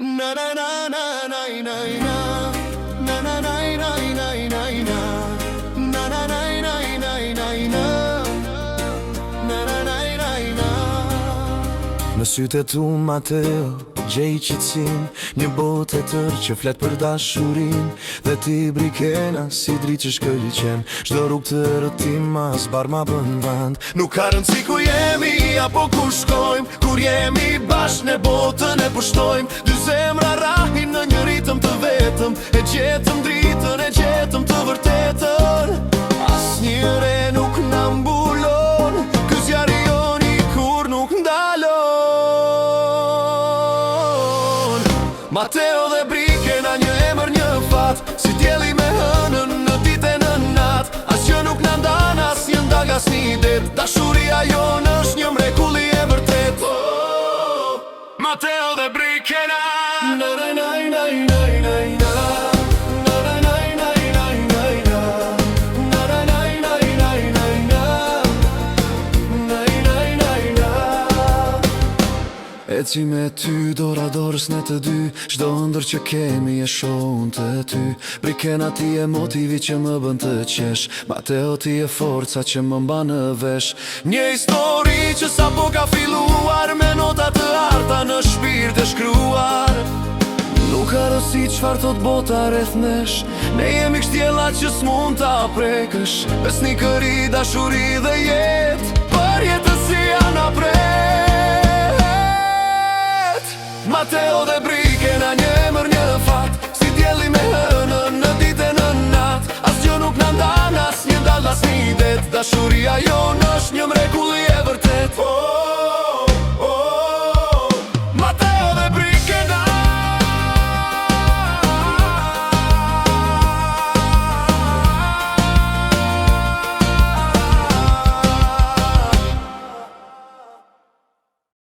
Na na na na na na na na na na na na na na na na na na. Në sytë e tu Mateo, gjej qëtësin, një botë e tërë që flet për dashurin. Dhe ti brikena si dritë që shkëllqen, shdo rrug të rëtim as bar ma bën vand. Nuk ka rëndësi ku jemi apo ku shkojmë, kur jemi bashkë në botën e pushtojmë. Dy zemra rahin në një ritëm të vetëm, e gjetëm dritën, e gjetëm të vërtetën. As njëre nuk na mbulon, ky zjarri joni kur nuk ndalon. Mateo dhe brikena, një emër një fat, si djeli me hënën në ditë e në natë. As që nuk na ndan as një ndag as një det, dashuria jonë është një mrekulli e vërtet. Mateo dhe brikena. Na na na na na na na. Eci me ty, dora dorës në të dy, çdo ndër që kemi e shohun të ty. Brikena ti e motivi që më bën të qesh, Mateo ti e forca që më mban në vesh. Një histori që sapo ka filluar, me nota të arta në shpirt e shkruar. Nuk ka rësi çfarë thot bota rreth nesh, ne jemi kështjella që s'mund ta prekësh. Besnikëri, dashuri dhe jetë, për jetësia na pret. Mateo dhe brikena, një emër një fat, si djeli me hënën në ditë e në natë. As gjë nuk na ndan as një dall as një det, dashuria jonë është një mrekulli e vërtet.